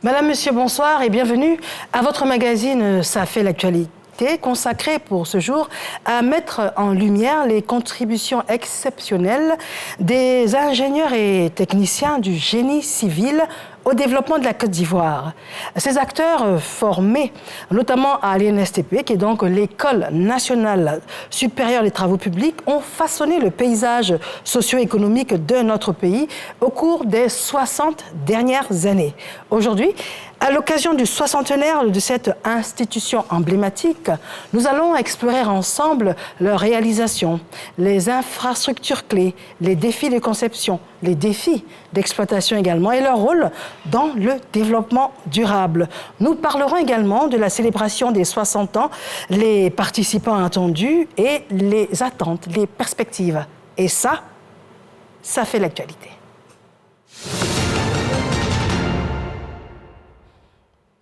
Madame, Monsieur, bonsoir et bienvenue à votre magazine Ça fait l'actualité, consacré pour ce jour à mettre en lumière les contributions exceptionnelles des ingénieurs et techniciens du génie civil au développement de la Côte d'Ivoire. Ces acteurs formés notamment à l'INSTP, qui est donc l'École nationale supérieure des travaux publics, ont façonné le paysage socio-économique de notre pays au cours des 60 dernières années. Aujourd'hui, à l'occasion du 60e de cette institution emblématique, nous allons explorer ensemble leurs réalisations, les infrastructures clés, les défis de conception, les défis d'exploitation également et leur rôle dans le développement durable. Nous parlerons également de la célébration des 60 ans, les participants attendus et les attentes, les perspectives. Et ça fait l'actualité.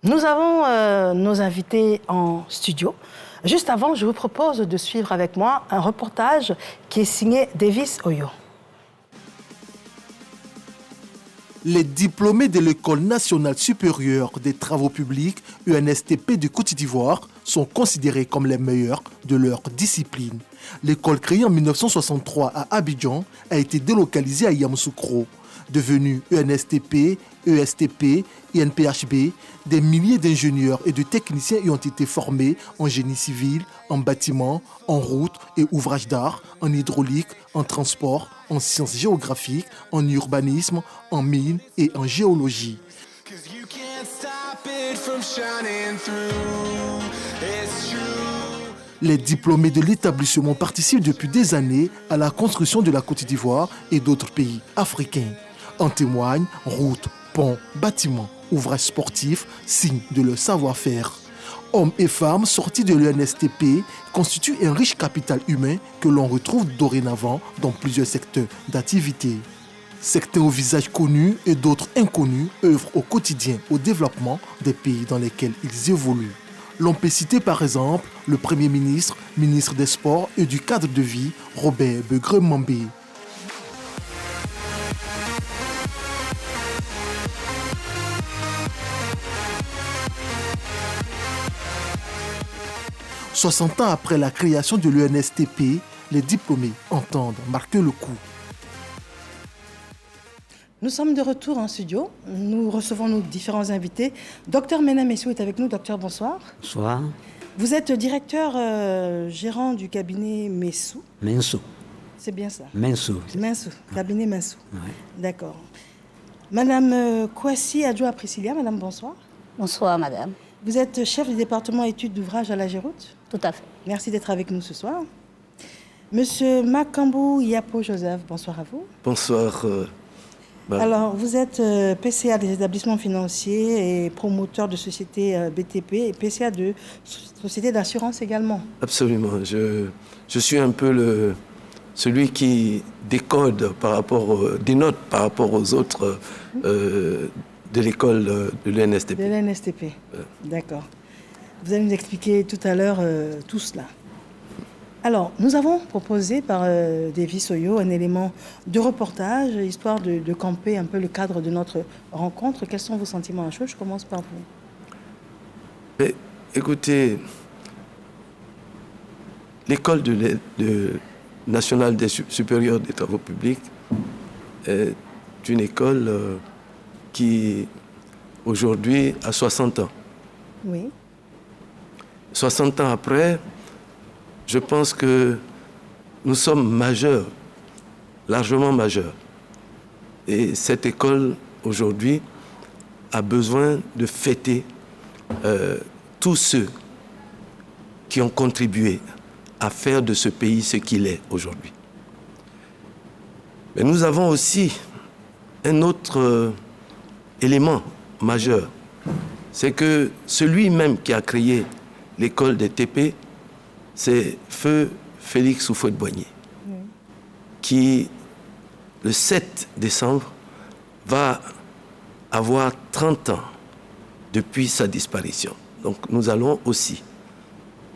Nous avons nos invités en studio. Juste avant, je vous propose de suivre avec moi un reportage qui est signé Davis Oyo. Les diplômés de l'École nationale supérieure des travaux publics, ENSTP de Côte d'Ivoire, sont considérés comme les meilleurs de leur discipline. L'école créée en 1963 à Abidjan a été délocalisée à Yamoussoukro. Devenue ENSTP, ESTP, INPHB, des milliers d'ingénieurs et de techniciens y ont été formés en génie civil, en bâtiment, en route et ouvrages d'art, en hydraulique, en transport, en sciences géographiques, en urbanisme, en mines et en géologie. Les diplômés de l'établissement participent depuis des années à la construction de la Côte d'Ivoire et d'autres pays africains. En témoignent routes, ponts, bâtiments, ouvrages sportifs, signes de leur savoir-faire. Hommes et femmes sortis de l'ENSTP constituent un riche capital humain que l'on retrouve dorénavant dans plusieurs secteurs d'activité. Certains au visage connu et d'autres inconnus œuvrent au quotidien au développement des pays dans lesquels ils évoluent. L'on peut citer par exemple le Premier ministre, ministre des Sports et du Cadre de vie, Robert Begreux-Mambé. « 60 ans après la création de l'ENSTP, les diplômés entendent marquer le coup. » Nous sommes de retour en studio. Nous recevons nos différents invités. Docteur Mena Messou est avec nous. Docteur, bonsoir. Bonsoir. Vous êtes directeur gérant du cabinet Messou. Mensou. C'est bien ça. Mensou. Mensou, cabinet Mensou. Ouais. D'accord. Madame Kouassi Adjoa Priscilla, madame, bonsoir. Bonsoir, madame. Vous êtes chef du département études d'ouvrage à la Géroute. Tout à fait. Merci d'être avec nous ce soir. Monsieur Makambou Yapo Joseph, bonsoir à vous. Bonsoir. Alors, vous êtes PCA des établissements financiers et promoteur de sociétés BTP et PCA de sociétés d'assurance également. Absolument. Je suis un peu celui qui décode dénote par rapport aux autres de l'école de l'ENSTP. De l'ENSTP, d'accord. Vous allez nous expliquer tout à l'heure tout cela. Alors, nous avons proposé par Davis Oyo un élément de reportage, histoire de camper un peu le cadre de notre rencontre. Quels sont vos sentiments à chaud? Je commence par vous. Écoutez, l'école nationale supérieure des travaux publics est une école qui, aujourd'hui, a 60 ans. Oui. 60 ans après, je pense que nous sommes majeurs, largement majeurs. Et cette école, aujourd'hui, a besoin de fêter tous ceux qui ont contribué à faire de ce pays ce qu'il est aujourd'hui. Mais nous avons aussi un autre élément majeur, c'est que celui même qui a créé l'école des TP, c'est Feu Félix Houphouët-Boigny, qui, le 7 décembre, va avoir 30 ans depuis sa disparition. Donc nous allons aussi,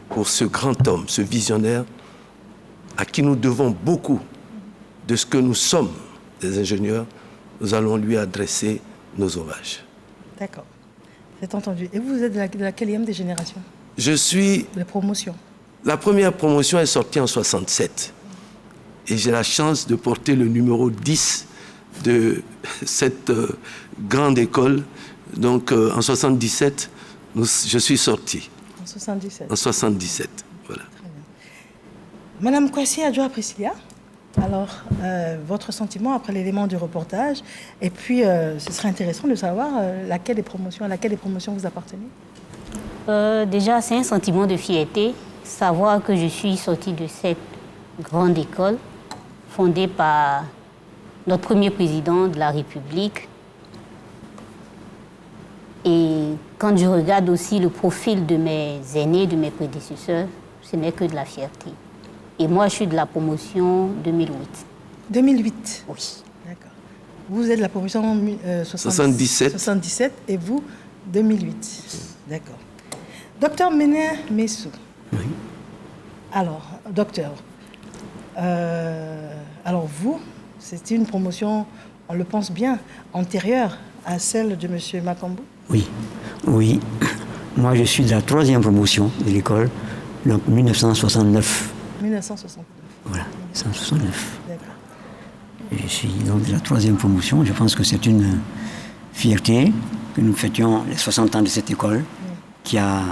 pour ce grand homme, ce visionnaire, à qui nous devons beaucoup de ce que nous sommes, des ingénieurs, nous allons lui adresser nos hommages. D'accord. C'est entendu. Et vous êtes de la quelle des générations? Je suis... De promotion. La première promotion est sortie en 67. Et j'ai la chance de porter le numéro 10 de cette grande école. Donc en 77, je suis sorti. En 77. En 77, voilà. Très bien. Madame Kwasi Adjoa Priscilla, alors votre sentiment après l'élément du reportage, et puis ce serait intéressant de savoir à laquelle des promotions vous appartenez. Déjà, c'est un sentiment de fierté, savoir que je suis sortie de cette grande école fondée par notre premier président de la République. Et quand je regarde aussi le profil de mes aînés, de mes prédécesseurs, ce n'est que de la fierté. Et moi, je suis de la promotion 2008. 2008? Oui. D'accord. Vous êtes de la promotion 77 et vous, 2008. D'accord. Docteur Méné Messou. Oui. Alors, docteur, alors vous, c'est une promotion, on le pense bien, antérieure à celle de M. Makambu? Oui, oui. Moi, je suis de la 3e promotion de l'école, donc 1969. 1969. Voilà, 1969. D'accord. Je suis donc de la 3e promotion. Je pense que c'est une fierté que nous fêtions les 60 ans de cette école qui a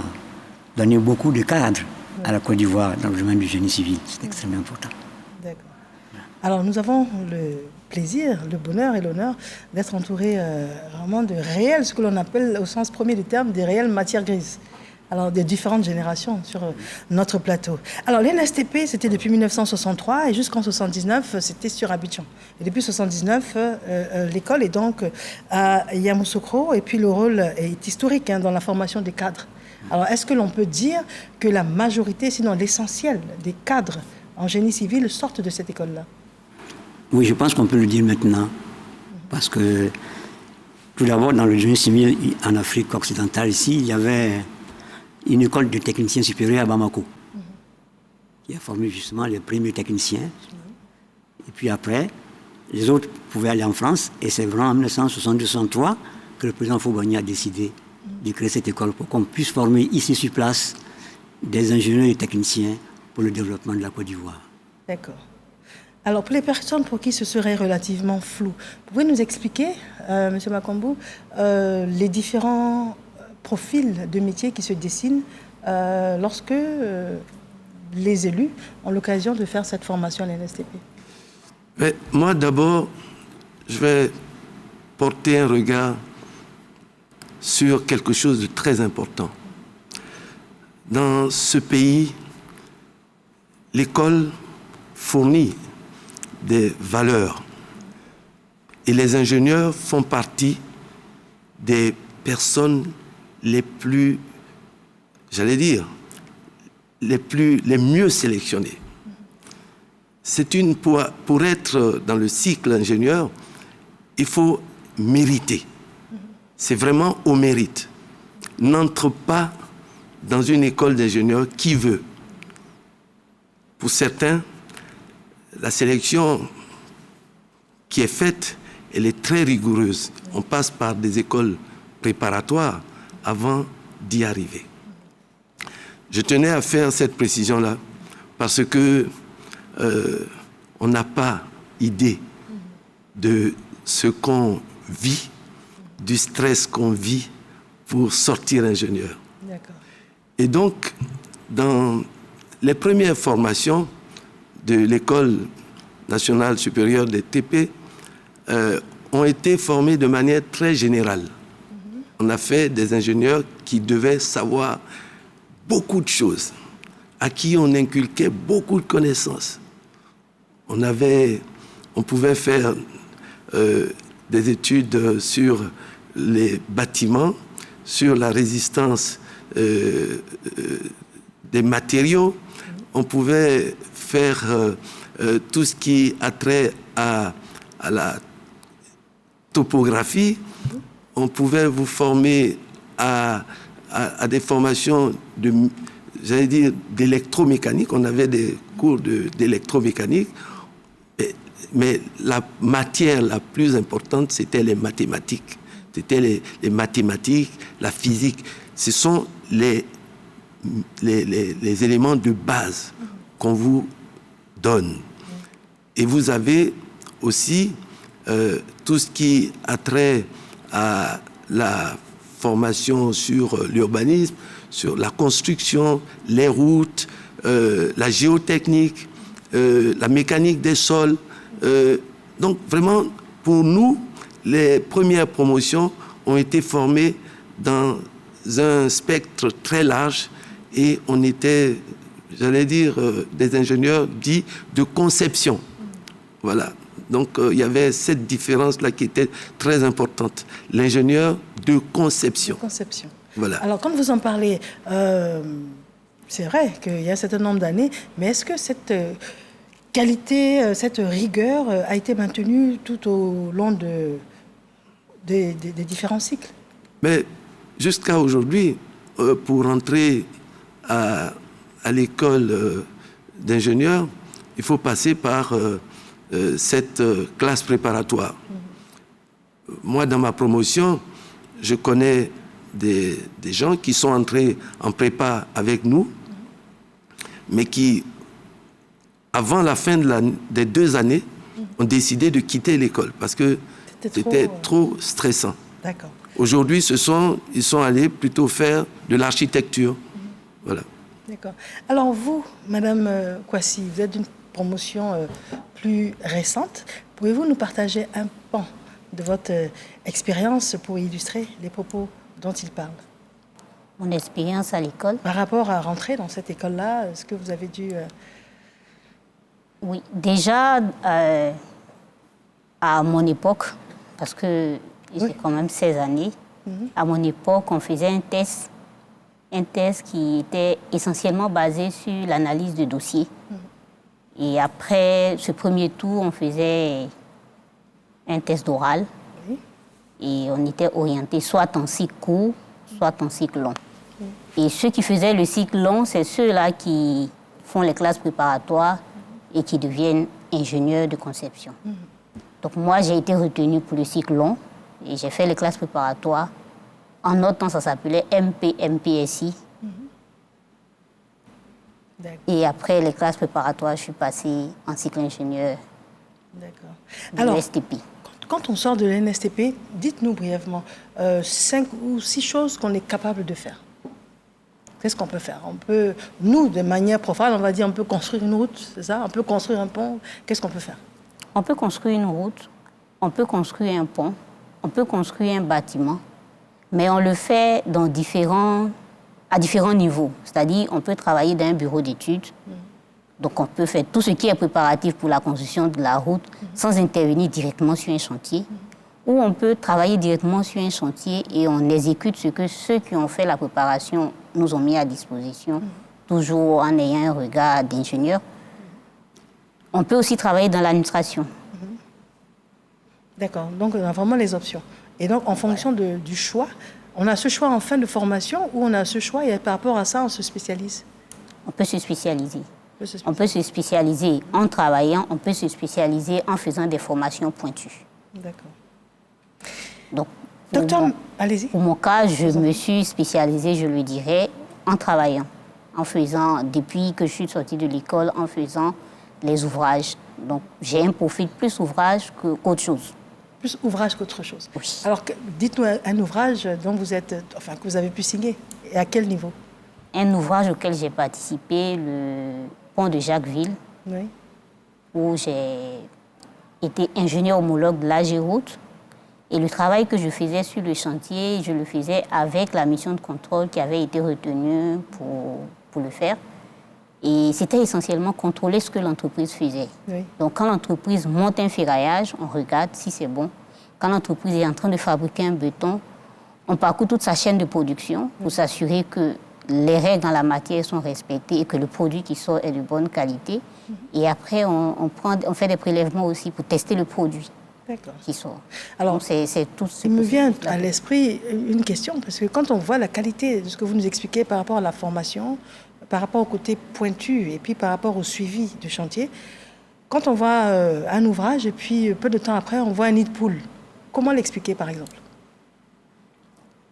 donné beaucoup de cadres à la Côte d'Ivoire dans le domaine du génie civil. C'est extrêmement important. D'accord. Alors, nous avons le plaisir, le bonheur et l'honneur d'être entourés vraiment de réels, ce que l'on appelle au sens premier du terme, des réelles matières grises. Alors, des différentes générations sur notre plateau. Alors, l'NSTP, c'était depuis 1963 et jusqu'en 79, c'était sur Abidjan. Et depuis 79, l'école est donc à Yamoussoukro et puis le rôle est historique dans la formation des cadres. Alors, est-ce que l'on peut dire que la majorité, sinon l'essentiel des cadres en génie civil sortent de cette école-là? Oui, je pense qu'on peut le dire maintenant. Parce que, tout d'abord, dans le génie civil en Afrique occidentale, ici, il y avait une école de techniciens supérieurs à Bamako, qui a formé justement les premiers techniciens. Et puis après, les autres pouvaient aller en France. Et c'est vraiment en 1962-63 que le président Faubagny a décidé de créer cette école pour qu'on puisse former ici sur place des ingénieurs et techniciens pour le développement de la Côte d'Ivoire. D'accord. Alors, pour les personnes pour qui ce serait relativement flou, pouvez-vous nous expliquer, M. Makambu, les différents profils de métiers qui se dessinent lorsque les élus ont l'occasion de faire cette formation à l'NSTP? Mais moi, d'abord, je vais porter un regard sur quelque chose de très important. Dans ce pays, l'école fournit des valeurs et les ingénieurs font partie des personnes les plus, j'allais dire, les mieux sélectionnées. Pour être dans le cycle ingénieur, il faut mériter. C'est vraiment au mérite. N'entre pas dans une école d'ingénieurs qui veut. Pour certains, la sélection qui est faite, elle est très rigoureuse. On passe par des écoles préparatoires avant d'y arriver. Je tenais à faire cette précision-là parce que on n'a pas idée de ce qu'on vit, du stress qu'on vit pour sortir ingénieur. D'accord. Et donc, dans les premières formations de l'École nationale supérieure des TP ont été formées de manière très générale. On a fait des ingénieurs qui devaient savoir beaucoup de choses, à qui on inculquait beaucoup de connaissances. On pouvait faire des études sur les bâtiments, sur la résistance des matériaux. On pouvait faire tout ce qui a trait à la topographie. On pouvait vous former à des formations d'électromécanique. On avait des cours d'électromécanique. Mais la matière la plus importante, c'était les mathématiques. C'était les mathématiques, la physique. Ce sont les éléments de base qu'on vous donne. Et vous avez aussi tout ce qui a trait à la formation sur l'urbanisme, sur la construction, les routes, la géotechnique, la mécanique des sols. Donc vraiment, pour nous, les premières promotions ont été formées dans un spectre très large et on était, j'allais dire, des ingénieurs dits de conception. Voilà. Donc il y avait cette différence-là qui était très importante. L'ingénieur de conception. Conception. Voilà. Alors, quand vous en parlez, c'est vrai qu'il y a un certain nombre d'années, mais est-ce que cette qualité, cette rigueur a été maintenue tout au long des différents cycles? Mais jusqu'à aujourd'hui, pour entrer à l'école d'ingénieur, il faut passer par cette classe préparatoire. Moi, dans ma promotion, je connais des gens qui sont entrés en prépa avec nous, mais qui, avant la fin des 2 années, ont décidé de quitter l'école parce que c'était trop stressant. D'accord. Aujourd'hui, ils sont allés plutôt faire de l'architecture. Voilà. D'accord. Alors vous, Madame Kwasi, vous êtes d'une promotion plus récente. Pouvez-vous nous partager un pan de votre expérience pour illustrer les propos dont il parle? Mon expérience à l'école? Par rapport à rentrer dans cette école-là, est-ce que vous avez dû... Oui, déjà à mon époque, parce que j'ai quand même 16 années, à mon époque, on faisait un test qui était essentiellement basé sur l'analyse de dossiers. Et après ce premier tour, on faisait un test oral. Et on était orienté soit en cycle court, soit en cycle long. Et ceux qui faisaient le cycle long, c'est ceux-là qui font les classes préparatoires et qui deviennent ingénieurs de conception. Donc moi, j'ai été retenue pour le cycle long et j'ai fait les classes préparatoires. En notre temps, ça s'appelait MPSI. Et après les classes préparatoires, je suis passée en cycle ingénieur de l'STP. Quand on sort de l'NSTP, dites-nous brièvement 5 ou 6 choses qu'on est capable de faire. Qu'est-ce qu'on peut faire? On peut, nous, de manière profane, on va dire, on peut construire une route, c'est ça? On peut construire un pont. Qu'est-ce qu'on peut faire? On peut construire une route, on peut construire un pont, on peut construire un bâtiment, mais on le fait à différents niveaux. C'est-à-dire, on peut travailler dans un bureau d'études. Donc, on peut faire tout ce qui est préparatif pour la construction de la route sans intervenir directement sur un chantier. Ou on peut travailler directement sur un chantier et on exécute ce que ceux qui ont fait la préparation nous ont mis à disposition, toujours en ayant un regard d'ingénieur. On peut aussi travailler dans l'administration. D'accord. Donc, on a vraiment les options. Et donc, en fonction du choix, on a ce choix en fin de formation ou on a ce choix et par rapport à ça, on se spécialise? On peut se spécialiser. On peut se spécialiser en travaillant, on peut se spécialiser en faisant des formations pointues. D'accord. Donc, Docteur, allez-y. Pour mon cas, je me suis spécialisée, je le dirais, en travaillant, en faisant, depuis que je suis sortie de l'école, en faisant les ouvrages. Donc, j'ai un profil plus ouvrage qu'autre chose. Plus ouvrage qu'autre chose. Oui. Alors, dites-nous un ouvrage dont vous êtes, enfin, que vous avez pu signer et à quel niveau? Un ouvrage auquel j'ai participé, le pont de Jacquesville, où j'ai été ingénieur homologue de l'AGEROUTE. Et le travail que je faisais sur le chantier, je le faisais avec la mission de contrôle qui avait été retenue pour le faire. Et c'était essentiellement contrôler ce que l'entreprise faisait. Donc, quand l'entreprise monte un ferraillage, on regarde si c'est bon. Quand l'entreprise est en train de fabriquer un béton, on parcourt toute sa chaîne de production pour s'assurer que les règles dans la matière sont respectées et que le produit qui sort est de bonne qualité. Et après, on fait des prélèvements aussi pour tester le produit qui sort. Alors, donc, c'est tout ce il me vient à l'esprit une question, parce que quand on voit la qualité de ce que vous nous expliquez par rapport à la formation, par rapport au côté pointu et puis par rapport au suivi du chantier, quand on voit un ouvrage et puis peu de temps après, on voit un nid de poule, comment l'expliquer par exemple?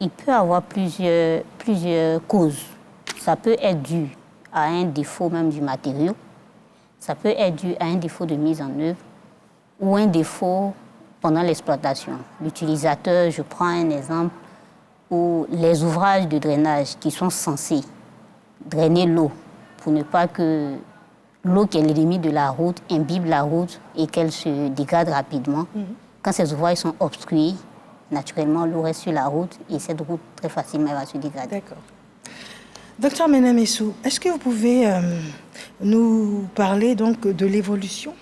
il peut avoir plusieurs causes. Ça peut être dû à un défaut même du matériau, ça peut être dû à un défaut de mise en œuvre ou un défaut pendant l'exploitation. L'utilisateur, je prends un exemple, où les ouvrages de drainage qui sont censés drainer l'eau pour ne pas que l'eau qui est l'ennemi de la route imbibe la route et qu'elle se dégrade rapidement. Quand ces ouvrages sont obstrués, naturellement, l'eau reste sur la route et cette route, très facilement, va se dégrader. D'accord. Docteur Menamessou, est-ce que vous pouvez nous parler donc de l'évolution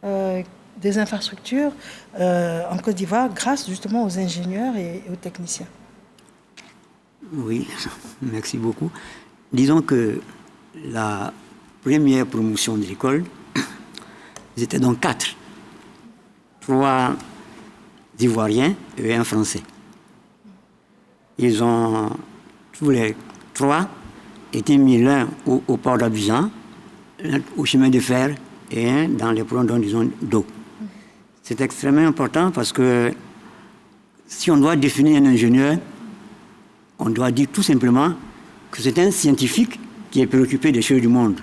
des infrastructures en Côte d'Ivoire grâce justement aux ingénieurs et aux techniciens? Oui, merci beaucoup. Disons que la première promotion de l'école, ils étaient donc 4. 3 Ivoiriens et un Français. Ils ont, tous les 3, été mis l'un au port d'Abidjan, l'un au chemin de fer et un dans les projets, disons, d'eau. C'est extrêmement important parce que si on doit définir un ingénieur, on doit dire tout simplement que c'est un scientifique qui est préoccupé des choses du monde.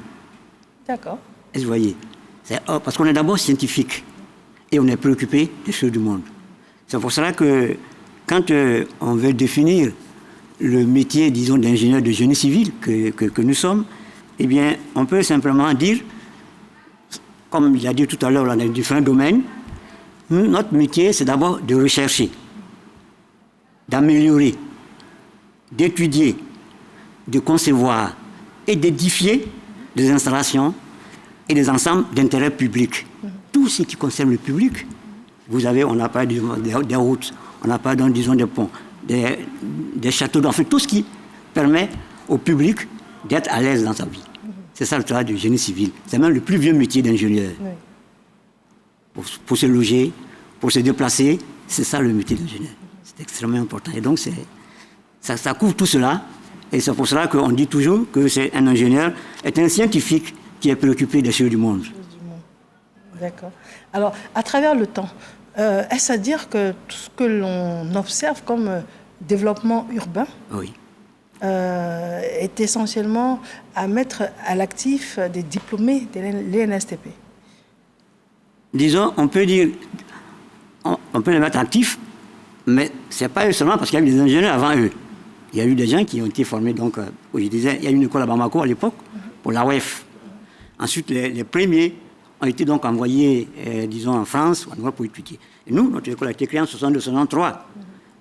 D'accord. Est-ce que vous voyez? Parce qu'on est d'abord scientifique et on est préoccupé des choses du monde. C'est pour cela que quand on veut définir le métier, disons, d'ingénieur de génie civil que nous sommes, eh bien, on peut simplement dire, comme il a dit tout à l'heure, dans les différents domaines, notre métier, c'est d'abord de rechercher, d'améliorer, d'étudier, de concevoir et d'édifier des installations et des ensembles d'intérêt public. Tout ce qui concerne le public, vous avez, on n'a pas des routes, on n'a pas, disons, des ponts, des châteaux, en fait, tout ce qui permet au public d'être à l'aise dans sa vie. C'est ça le travail du génie civil. C'est même le plus vieux métier d'ingénieur. Oui. Pour se loger, pour se déplacer, c'est ça le métier d'ingénieur. C'est extrêmement important. Et donc, ça couvre tout cela. Et c'est pour cela qu'on dit toujours que c'est un ingénieur, est un scientifique qui est préoccupé des choses du monde. D'accord. Alors, à travers le temps, est-ce à dire que tout ce que l'on observe comme développement urbain oui. Est essentiellement à mettre à l'actif des diplômés de l'ENSTP? Disons, on peut dire, on peut les mettre actifs, mais ce n'est pas eux seulement parce qu'il y a eu des ingénieurs avant eux. Il y a eu des gens qui ont été formés, donc, je disais, il y a eu une école à Bamako à l'époque, pour la WEF. Ensuite, les premiers ont été donc envoyés, disons, en France, en Europe pour étudier. Et nous, notre école a été créée en 62-63.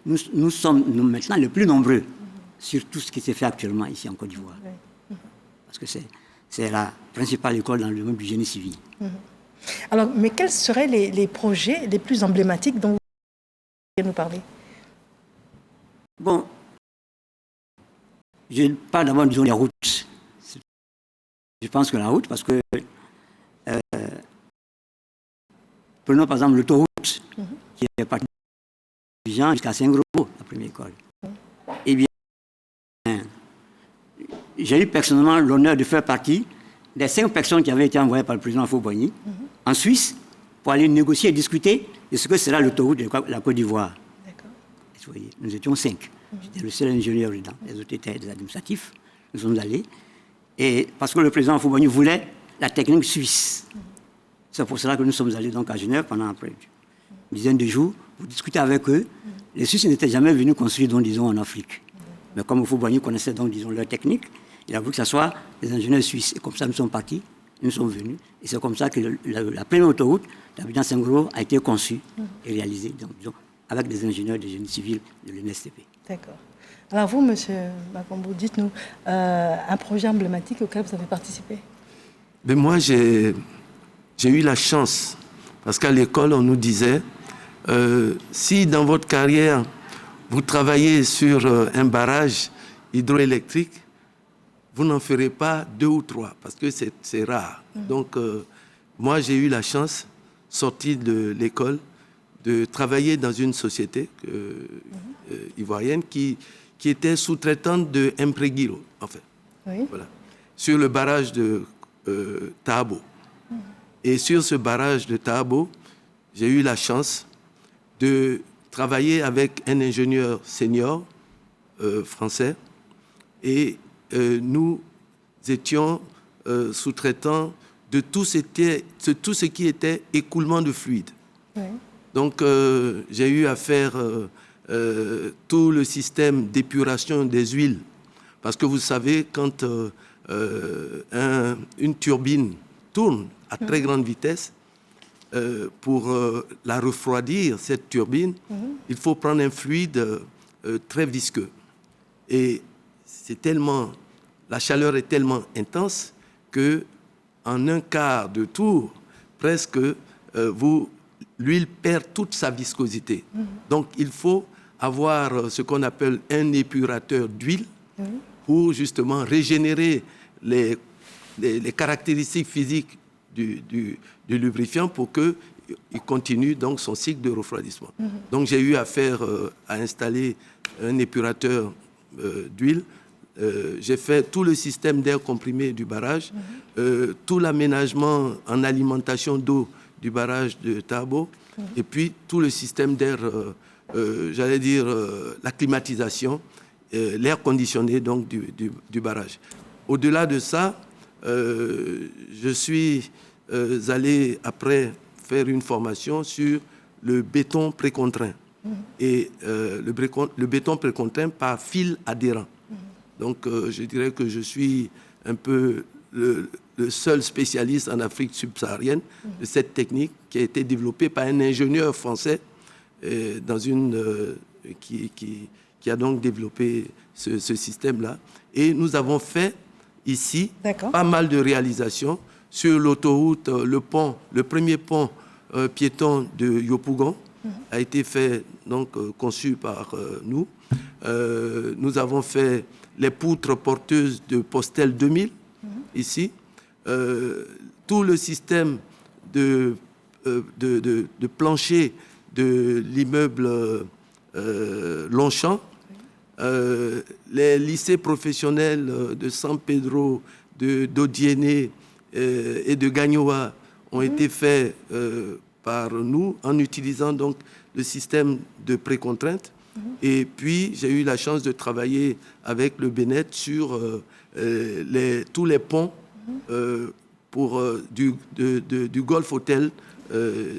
Nous sommes maintenant les plus nombreux sur tout ce qui s'est fait actuellement ici en Côte d'Ivoire. Parce que c'est la principale école dans le domaine du génie civil. Alors, mais quels seraient les projets les plus emblématiques dont vous pouvez nous parler? Bon, je parle d'abord, disons, des routes. Je pense que la route, parce que prenons par exemple l'autoroute qui est partie d'Abidjan jusqu'à Saint-Gros, la première école. Eh bien, j'ai eu personnellement l'honneur de faire partie des 5 personnes qui avaient été envoyées par le président Houphouët-Boigny en Suisse pour aller négocier et discuter de ce que sera l'autoroute de la Côte d'Ivoire. Nous étions 5. J'étais le seul ingénieur dedans. Les autres étaient des administratifs. Nous sommes allés. Et parce que le président Houphouët-Boigny voulait la technique suisse. C'est pour cela que nous sommes allés donc à Genève pendant près d'une dizaine de jours pour discuter avec eux. Les Suisses n'étaient jamais venus construire, donc, disons, en Afrique. Mais comme Houphouët-Boigny connaissait donc, disons, leur technique, il a voulu que ce soit des ingénieurs suisses. Et comme ça, nous sommes partis, nous sommes venus. Et c'est comme ça que la première autoroute d'Abidjan-Saint-Gros a été conçue et réalisée, donc, disons, avec des ingénieurs de génie civil de l'ENSTP. D'accord. Alors vous, M. Makambo, dites-nous un projet emblématique auquel vous avez participé. Mais moi, j'ai eu la chance, parce qu'à l'école, on nous disait, si dans votre carrière, vous travaillez sur un barrage hydroélectrique, vous n'en ferez pas 2 ou 3, parce que c'est rare. Donc, moi, j'ai eu la chance, sorti de l'école, de travailler dans une société ivoirienne qui était sous-traitante de Impregilo, en fait. Oui. Voilà. Sur le barrage de Tahabo. Et sur ce barrage de Tahabo, j'ai eu la chance de travailler avec un ingénieur senior français et nous étions sous-traitants de tout ce qui était écoulement de fluide. Oui. Donc, j'ai eu à faire tout le système d'épuration des huiles. Parce que vous savez, quand une turbine tourne à très grande vitesse, pour la refroidir, cette turbine, il faut prendre un fluide très visqueux. Et la chaleur est tellement intense que en un quart de tour, presque, l'huile perd toute sa viscosité. Donc, il faut avoir ce qu'on appelle un épurateur d'huile pour justement régénérer les caractéristiques physiques du lubrifiant pour qu'il continue donc son cycle de refroidissement. Donc, j'ai eu affaire à installer un épurateur d'huile. J'ai fait tout le système d'air comprimé du barrage, tout l'aménagement en alimentation d'eau du barrage de Tabo, et puis tout le système d'air, la climatisation, l'air conditionné donc du barrage. Au-delà de ça, je suis allé après faire une formation sur le béton précontraint et le béton précontraint par fil adhérent. Donc, je dirais que je suis un peu le seul spécialiste en Afrique subsaharienne de cette technique qui a été développée par un ingénieur français qui a donc développé ce système-là. Et nous avons fait ici pas mal de réalisations sur l'autoroute, le premier pont piéton de Yopougon a été fait, donc conçu par nous. Nous avons fait les poutres porteuses de Postel 2000, ici. Tout le système de plancher de l'immeuble Longchamp, les lycées professionnels de San Pedro, d'Odiéné et de Gagnoa ont été faits par nous en utilisant donc le système de précontrainte. Et puis, j'ai eu la chance de travailler avec le Bénet sur tous les ponts du Golf Hotel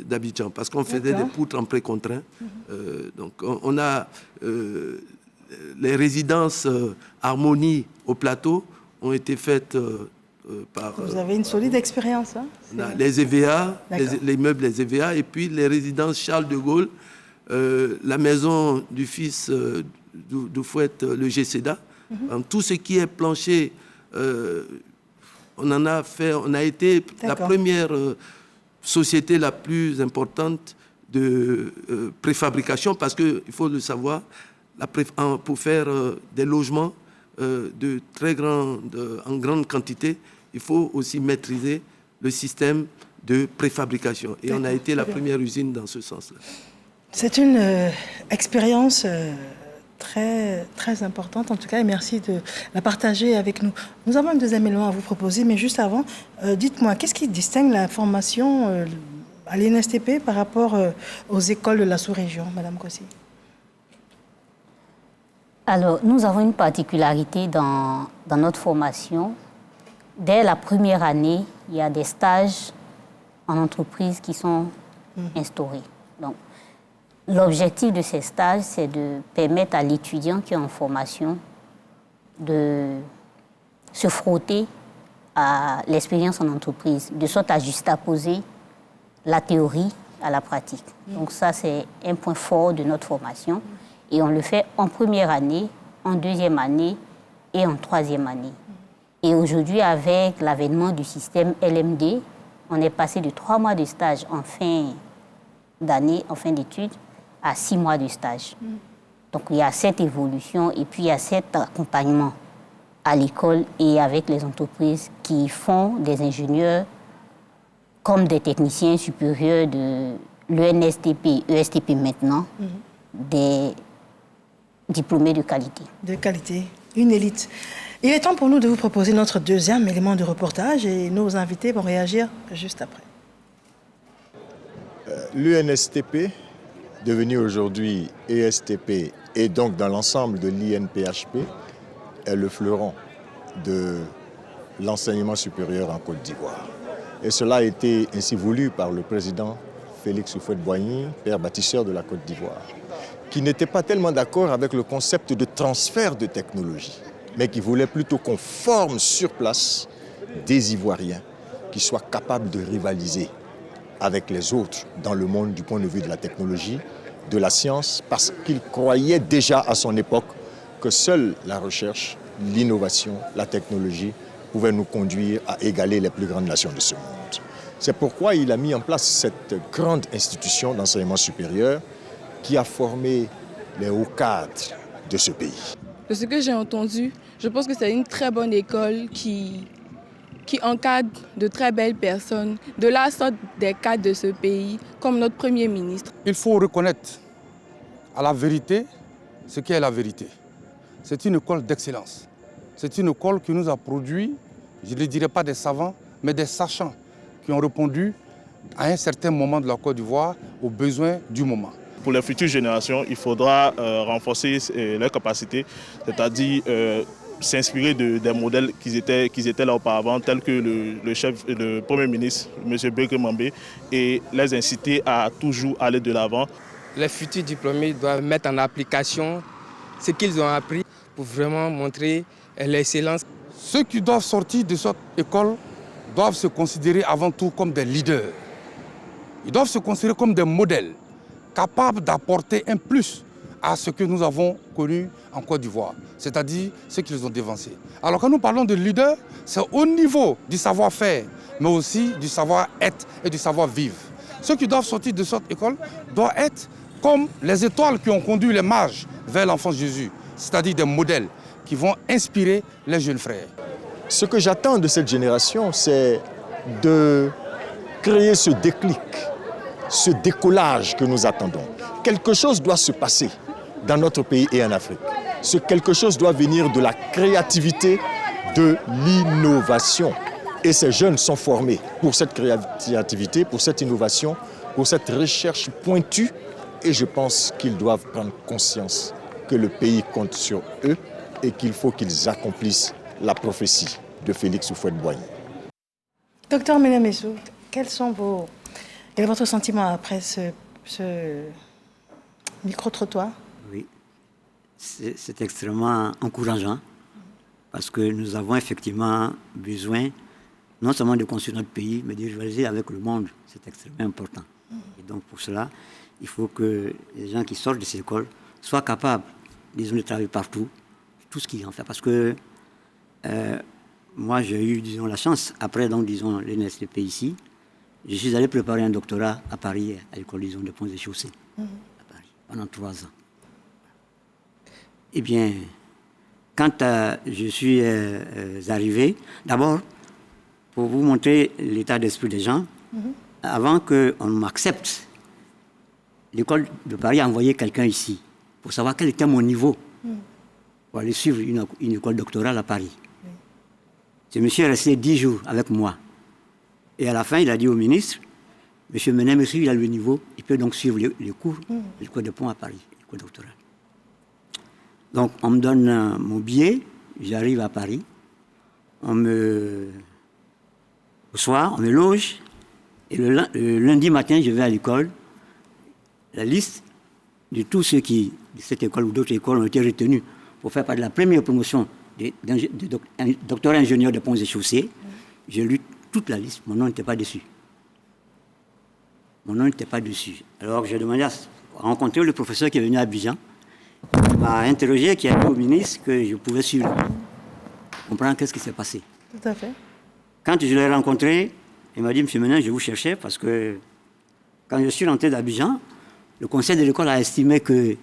d'Abidjan, parce qu'on faisait des poutres en précontraint. Donc, on a les résidences Harmonie au plateau ont été faites par... Vous avez une solide expérience, hein? Les EVA, les immeubles des EVA, et puis les résidences Charles de Gaulle, la maison du fils d'Oufouette, le GCDA. Tout ce qui est plancher, on a été la première société la plus importante de préfabrication, parce qu'il faut le savoir, pour faire des logements en grande quantité, il faut aussi maîtriser le système de préfabrication. Et on a été la première usine dans ce sens-là. C'est une expérience très, très importante, en tout cas, et merci de la partager avec nous. Nous avons un deuxième élément à vous proposer, mais juste avant, dites-moi, qu'est-ce qui distingue la formation à l'INSTP par rapport aux écoles de la sous-région, Madame Kossi? Alors, nous avons une particularité dans notre formation. Dès la première année, il y a des stages en entreprise qui sont instaurés. Donc, l'objectif de ces stages, c'est de permettre à l'étudiant qui est en formation de se frotter à l'expérience en entreprise, de sorte à juxtaposer la théorie à la pratique. Donc ça, c'est un point fort de notre formation. Et on le fait en première année, en deuxième année et en troisième année. Et aujourd'hui, avec l'avènement du système LMD, on est passé de 3 mois de stage en fin d'année, en fin d'études, à 6 mois de stage. Donc il y a cette évolution et puis il y a cet accompagnement à l'école et avec les entreprises qui font des ingénieurs comme des techniciens supérieurs de l'ENSTP, ESTP maintenant, des diplômés de qualité. De qualité, une élite. Il est temps pour nous de vous proposer notre deuxième élément de reportage et nos invités vont réagir juste après. L'UNSTP devenu aujourd'hui ESTP et donc dans l'ensemble de l'INPHP, est le fleuron de l'enseignement supérieur en Côte d'Ivoire. Et cela a été ainsi voulu par le président Félix Houphouët-Boigny, père bâtisseur de la Côte d'Ivoire, qui n'était pas tellement d'accord avec le concept de transfert de technologie, mais qui voulait plutôt qu'on forme sur place des Ivoiriens qui soient capables de rivaliser avec les autres dans le monde du point de vue de la technologie, de la science, parce qu'il croyait déjà à son époque que seule la recherche, l'innovation, la technologie pouvaient nous conduire à égaler les plus grandes nations de ce monde. C'est pourquoi il a mis en place cette grande institution d'enseignement supérieur qui a formé les hauts cadres de ce pays. De ce que j'ai entendu, je pense que c'est une très bonne école qui encadre de très belles personnes, de la sorte des cadres de ce pays, comme notre Premier ministre. Il faut reconnaître à la vérité ce qu'est la vérité. C'est une école d'excellence. C'est une école qui nous a produit, je ne dirais pas des savants, mais des sachants qui ont répondu à un certain moment de la Côte d'Ivoire aux besoins du moment. Pour les futures générations, il faudra renforcer leurs capacités, c'est-à-dire s'inspirer des modèles qui étaient là auparavant, tels que le Premier ministre, M. Béké Mambé, et les inciter à toujours aller de l'avant. Les futurs diplômés doivent mettre en application ce qu'ils ont appris pour vraiment montrer l'excellence. Ceux qui doivent sortir de cette école doivent se considérer avant tout comme des leaders. Ils doivent se considérer comme des modèles, capables d'apporter un plus à ce que nous avons connu en Côte d'Ivoire, c'est-à-dire ce qu'ils ont dévancé. Alors quand nous parlons de leaders, c'est au niveau du savoir-faire, mais aussi du savoir-être et du savoir-vivre. Ceux qui doivent sortir de cette école doivent être comme les étoiles qui ont conduit les mages vers l'enfant Jésus, c'est-à-dire des modèles qui vont inspirer les jeunes frères. Ce que j'attends de cette génération, c'est de créer ce déclic, ce décollage que nous attendons. Quelque chose doit se passer dans notre pays et en Afrique. Ce quelque chose doit venir de la créativité, de l'innovation. Et ces jeunes sont formés pour cette créativité, pour cette innovation, pour cette recherche pointue. Et je pense qu'ils doivent prendre conscience que le pays compte sur eux et qu'il faut qu'ils accomplissent la prophétie de Félix Houphouët-Boigny. Docteur Menemessou, quel est votre sentiment après ce micro-trottoir? Oui, c'est extrêmement encourageant parce que nous avons effectivement besoin non seulement de construire notre pays, mais de rivaliser avec le monde. C'est extrêmement important. Et donc pour cela, il faut que les gens qui sortent de ces écoles soient capables, disons, de travailler partout, tout ce qu'ils en font. Parce que moi, j'ai eu, disons, la chance, après, donc, disons, l'ENSTP ici, je suis allé préparer un doctorat à Paris, à l'école, disons, de Ponts et Chaussées, à Paris, pendant 3 ans. Eh bien, quand je suis arrivé, d'abord, pour vous montrer l'état d'esprit des gens, avant qu'on m'accepte, l'école de Paris a envoyé quelqu'un ici pour savoir quel était mon niveau pour aller suivre une école doctorale à Paris. Ce monsieur est resté 10 jours avec moi. Et à la fin, il a dit au ministre, monsieur Menemessou, il a le niveau, il peut donc suivre les cours de l'école de Pont à Paris, l'école doctorale. Donc, on me donne mon billet, j'arrive à Paris, au soir, on me loge, et le lundi matin, je vais à l'école. La liste de tous ceux qui, de cette école ou d'autres écoles, ont été retenus pour faire partie de la première promotion de doctorat ingénieur de Ponts et Chaussées. J'ai lu toute la liste, mon nom n'était pas dessus. Mon nom n'était pas dessus. Alors j'ai demandé à rencontrer le professeur qui est venu à Abidjan. Il m'a interrogé, qui a dit au ministre que je pouvais suivre. Comprendre qu'est-ce qui s'est passé. Tout à fait. Quand je l'ai rencontré, il m'a dit, monsieur Menin, je vous cherchais parce que quand je suis rentré d'Abidjan, le conseil de l'école a estimé que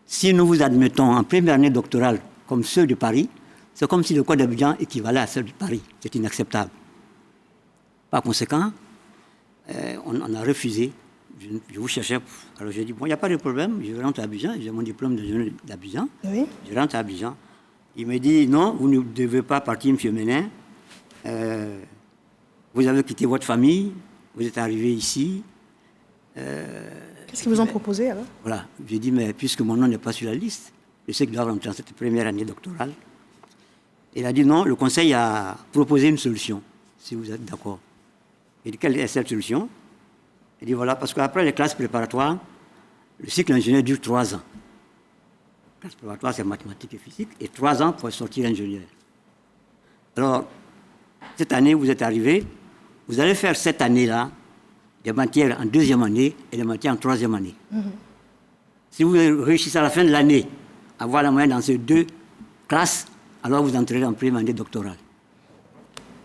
si nous vous admettons en première année doctorale comme ceux de Paris, c'est comme si l'école d'Abidjan équivalait à celle de Paris. C'est inacceptable. Par conséquent, on a refusé. Je vous cherchais. Alors j'ai dit, bon, il n'y a pas de problème, je rentre à Abidjan, j'ai mon diplôme d'Abidjan. Oui. Je rentre à Abidjan. Il me dit, non, vous ne devez pas partir, monsieur Menin. Vous avez quitté votre famille, vous êtes arrivé ici. Qu'est-ce qu'ils vous ont proposé alors? Voilà, j'ai dit, mais puisque mon nom n'est pas sur la liste, je sais qu'il doit rentrer en cette première année doctorale. Il a dit non, le conseil a proposé une solution, si vous êtes d'accord. Il dit, quelle est cette solution? Il dit, voilà, parce qu'après les classes préparatoires, le cycle ingénieur dure 3 ans. La classe préparatoire, c'est mathématiques et physique, et 3 ans pour sortir ingénieur. Alors, cette année, vous êtes arrivé, vous allez faire cette année-là des matières en 2e année et des matières en 3e année. Si vous réussissez à la fin de l'année à avoir la moyenne dans ces 2 classes, alors vous entrerez en première année doctorale.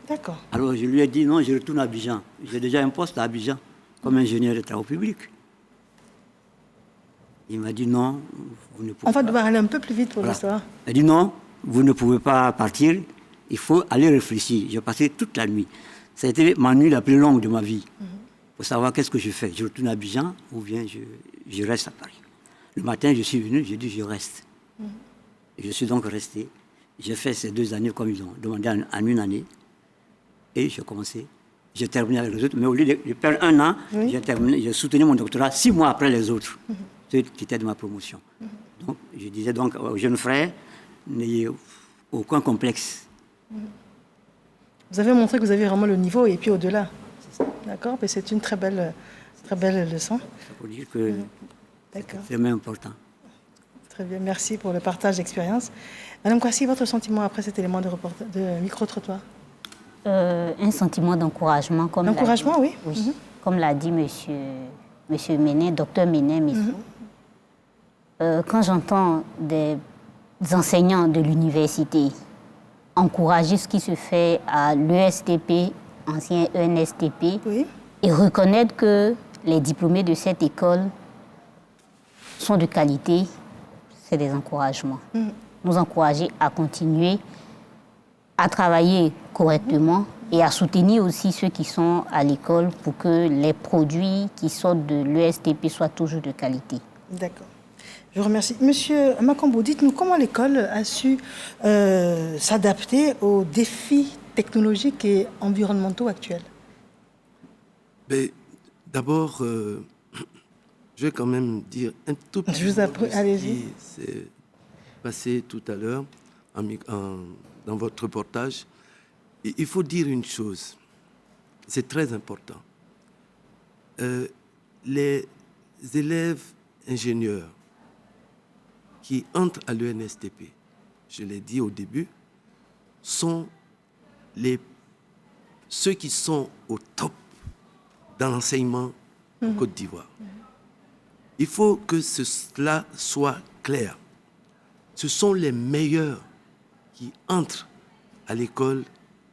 D'accord. Alors je lui ai dit non, je retourne à Abidjan. J'ai déjà un poste à Abidjan comme ingénieur de travaux publics. Il m'a dit non, vous ne pouvez pas. On va devoir aller un peu plus vite pour l'histoire. Il a dit non, vous ne pouvez pas partir, il faut aller réfléchir. J'ai passé toute la nuit. Ça a été ma nuit la plus longue de ma vie. Pour savoir qu'est-ce que je fais. Je retourne à Abidjan ou bien je reste à Paris. Le matin, je suis venu, j'ai dit je reste. Et je suis donc resté. J'ai fait ces 2 années comme ils ont demandé en 1 année. Et j'ai commencé. J'ai terminé avec les autres. Mais au lieu de perdre 1 an, j'ai soutenu mon doctorat 6 mois après les autres, ceux qui étaient de ma promotion. Donc, je disais donc aux jeunes frères, n'ayez aucun complexe. Vous avez montré que vous avez vraiment le niveau et puis au-delà. D'accord, mais c'est une très belle leçon. Ça veut dire que c'est même important. Très bien, merci pour le partage d'expérience. Madame Kwasi, votre sentiment après cet élément de micro-trottoir? Un sentiment d'encouragement. D'encouragement, oui. Comme l'a dit monsieur Ménet, docteur Ménet, quand j'entends des enseignants de l'université encourager ce qui se fait à l'ESTP, ancien ENSTP, et reconnaître que les diplômés de cette école sont de qualité, c'est des encouragements. Nous encourager à continuer à travailler correctement et à soutenir aussi ceux qui sont à l'école pour que les produits qui sortent de l'ESTP soient toujours de qualité. D'accord. Je vous remercie. Monsieur Makambo, dites-nous comment l'école a su s'adapter aux défis technologiques et environnementaux actuels? D'abord, je vais quand même dire un tout petit mot de ce qui s'est passé tout à l'heure dans votre reportage. Il faut dire une chose, c'est très important. Les élèves ingénieurs qui entrent à l'ENSTP, je l'ai dit au début, sont ceux qui sont au top dans l'enseignement en Côte d'Ivoire. Il faut que cela soit clair. Ce sont les meilleurs qui entrent à l'école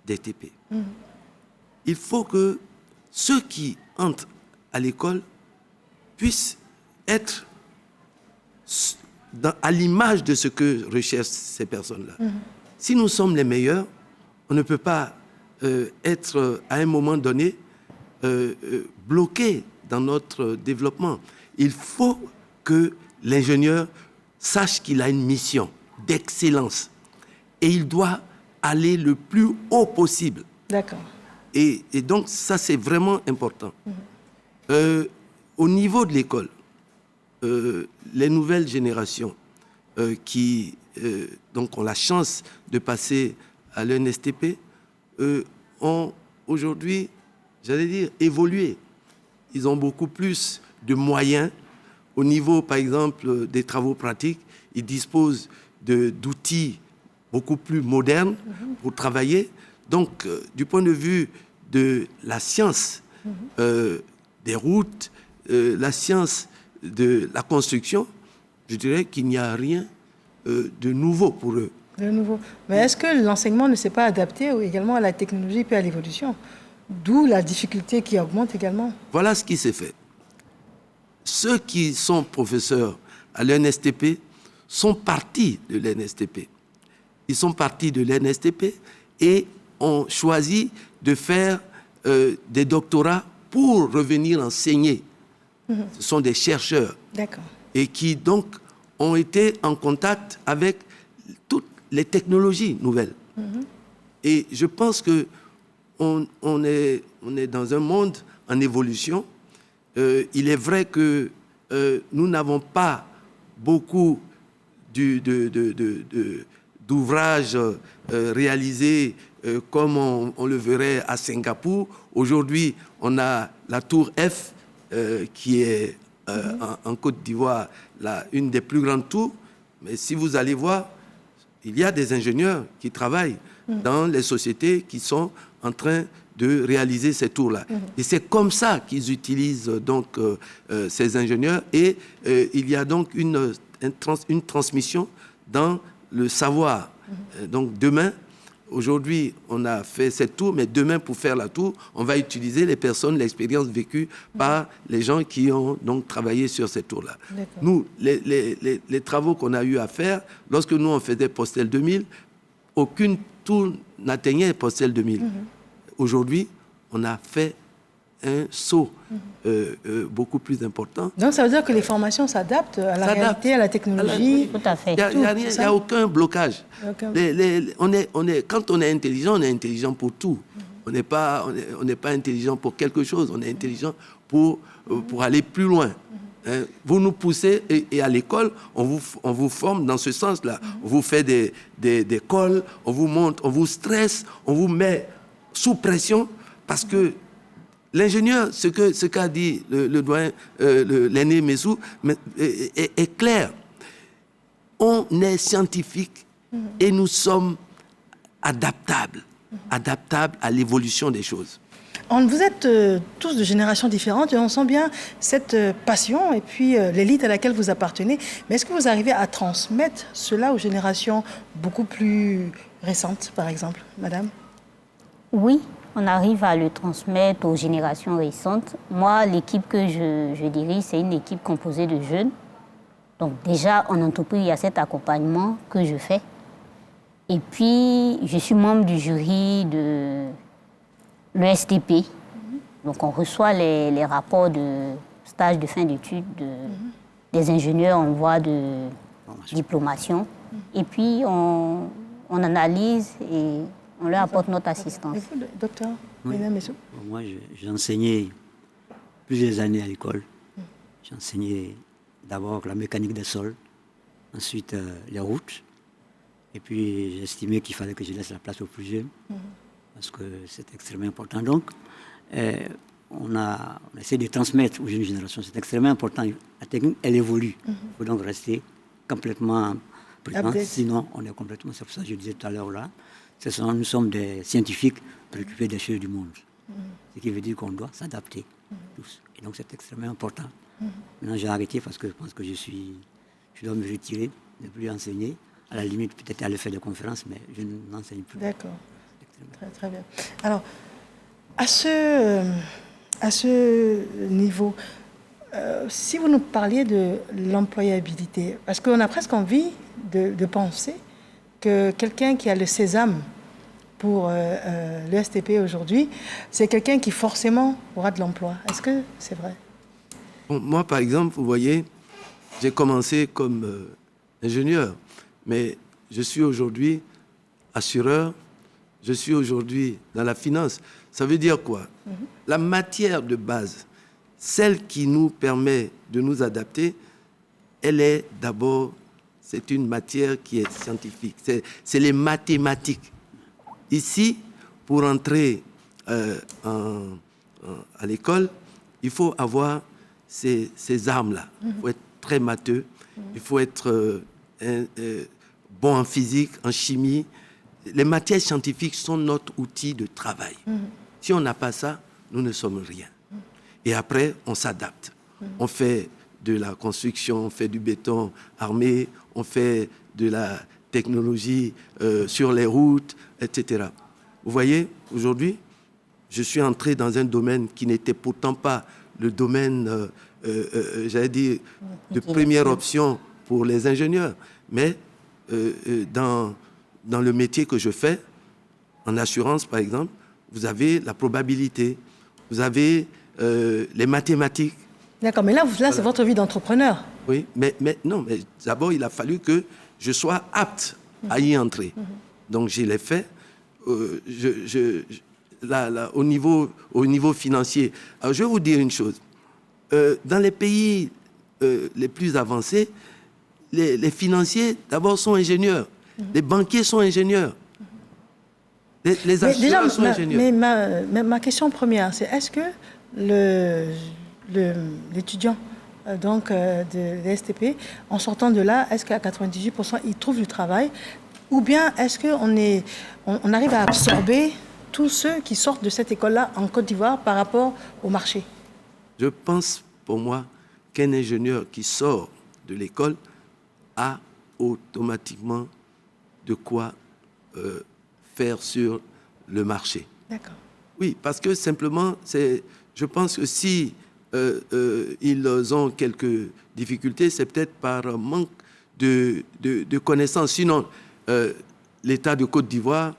des TP. Il faut que ceux qui entrent à l'école puissent être à l'image de ce que recherchent ces personnes-là. Si nous sommes les meilleurs, on ne peut pas être à un moment donné bloqué dans notre développement. Il faut que l'ingénieur sache qu'il a une mission d'excellence et il doit aller le plus haut possible. D'accord. Et donc, ça, c'est vraiment important. Au niveau de l'école, les nouvelles générations qui donc ont la chance de passer à l'ENSTP ont aujourd'hui, j'allais dire, évolué. Ils ont beaucoup plus de moyens. Au niveau, par exemple, des travaux pratiques, ils disposent d'outils beaucoup plus modernes pour travailler. Donc, du point de vue de la science des routes, la science de la construction, je dirais qu'il n'y a rien de nouveau pour eux. De nouveau. Mais est-ce que l'enseignement ne s'est pas adapté également à la technologie et à l'évolution? D'où la difficulté qui augmente également. Voilà ce qui s'est fait. Ceux qui sont professeurs à l'ENSTP sont partis de l'ENSTP. Ils sont partis de l'ENSTP et ont choisi de faire des doctorats pour revenir enseigner. Ce sont des chercheurs. D'accord. Et qui donc ont été en contact avec toutes les technologies nouvelles. Et je pense que on est dans un monde en évolution. Il est vrai que nous n'avons pas beaucoup d'ouvrages réalisés comme on le verrait à Singapour. Aujourd'hui, on a la tour F qui est en Côte d'Ivoire une des plus grandes tours. Mais si vous allez voir, il y a des ingénieurs qui travaillent dans les sociétés qui sont en train de réaliser ces tours-là. Et c'est comme ça qu'ils utilisent donc ces ingénieurs. Et il y a donc une transmission dans le savoir. Donc demain, aujourd'hui, on a fait cette tour, mais demain, pour faire la tour, on va utiliser les personnes, l'expérience vécue par les gens qui ont donc travaillé sur cette tour-là. Nous, les travaux qu'on a eu à faire, lorsque nous, on faisait Postel 2000, aucune tour n'atteignait Postel 2000. Aujourd'hui, on a fait un saut beaucoup plus important. Donc, ça veut dire que les formations s'adaptent à la réalité, à la technologie. Tout à fait. Il n'y a aucun blocage. Quand on est intelligent pour tout. On n'est pas intelligent pour quelque chose, on est intelligent pour aller plus loin. Vous nous poussez, et à l'école, on vous forme dans ce sens-là. On vous fait des calls, on vous montre, on vous stresse, on vous met sous pression, parce que l'ingénieur, ce qu'a dit le doyen, l'aîné Messou, est clair. On est scientifique et nous sommes adaptables à l'évolution des choses. Vous êtes tous de générations différentes et on sent bien cette passion et puis l'élite à laquelle vous appartenez. Mais est-ce que vous arrivez à transmettre cela aux générations beaucoup plus récentes, par exemple, madame? Oui, on arrive à le transmettre aux générations récentes. Moi, l'équipe que je dirige, c'est une équipe composée de jeunes. Donc déjà, en entreprise, il y a cet accompagnement que je fais. Et puis, je suis membre du jury de l'ESTP. Donc, on reçoit les rapports de stage de fin d'études des ingénieurs en voie de diplomation. Et puis, on analyse et on leur apporte notre assistance. Et vous, docteur Messou? Moi, j'ai enseigné plusieurs années à l'école. J'ai enseigné d'abord la mécanique des sols, ensuite les routes. Et puis, j'ai estimé qu'il fallait que je laisse la place aux plus jeunes, parce que c'est extrêmement important. Donc, on a essayé de transmettre aux jeunes générations. C'est extrêmement important. La technique, elle évolue. Il faut donc rester complètement présent. Sinon, on est complètement... C'est pour ça que je disais tout à l'heure là. Nous sommes des scientifiques préoccupés des choses du monde. Ce qui veut dire qu'on doit s'adapter tous. Et donc, c'est extrêmement important. Maintenant, j'ai arrêté parce que je pense que je dois me retirer, ne plus enseigner. À la limite, peut-être aller faire des conférences, mais je n'enseigne plus. D'accord. Très, très bien. Alors, à ce niveau, si vous nous parliez de l'employabilité, parce qu'on a presque envie de penser que quelqu'un qui a le sésame pour l'ESTP aujourd'hui, c'est quelqu'un qui forcément aura de l'emploi. Est-ce que c'est vrai? Bon, moi, par exemple, vous voyez, j'ai commencé comme ingénieur, mais je suis aujourd'hui assureur, je suis aujourd'hui dans la finance. Ça veut dire quoi? La matière de base, celle qui nous permet de nous adapter, elle est d'abord, c'est une matière qui est scientifique. C'est les mathématiques. Ici, pour entrer à l'école, il faut avoir ces armes-là. Il faut être très matheux, il faut être bon en physique, en chimie. Les matières scientifiques sont notre outil de travail. Si on n'a pas ça, nous ne sommes rien. Et après, on s'adapte. On fait de la construction, on fait du béton armé, on fait de la technologie sur les routes, etc. Vous voyez, aujourd'hui, je suis entré dans un domaine qui n'était pourtant pas le domaine, j'allais dire, de première option pour les ingénieurs. Mais dans le métier que je fais, en assurance par exemple, vous avez la probabilité, vous avez les mathématiques. D'accord, mais là c'est votre vie d'entrepreneur. Oui, mais d'abord, il a fallu que je sois apte à y entrer. Donc, je l'ai fait. Au niveau financier. Alors, je vais vous dire une chose. Dans les pays les plus avancés, les financiers, d'abord, sont ingénieurs. Les banquiers sont ingénieurs. Les assureurs sont ingénieurs. Mais ma question première, c'est est-ce que l'étudiant de l'ESTP, en sortant de là, est-ce qu'à 98%, il trouve du travail? Ou bien est-ce qu'on arrive à absorber tous ceux qui sortent de cette école-là en Côte d'Ivoire par rapport au marché? Je pense, pour moi, qu'un ingénieur qui sort de l'école a automatiquement de quoi faire sur le marché. D'accord. Oui, parce que simplement, je pense que si ils ont quelques difficultés, c'est peut-être par manque de connaissances. Sinon, l'État de Côte d'Ivoire,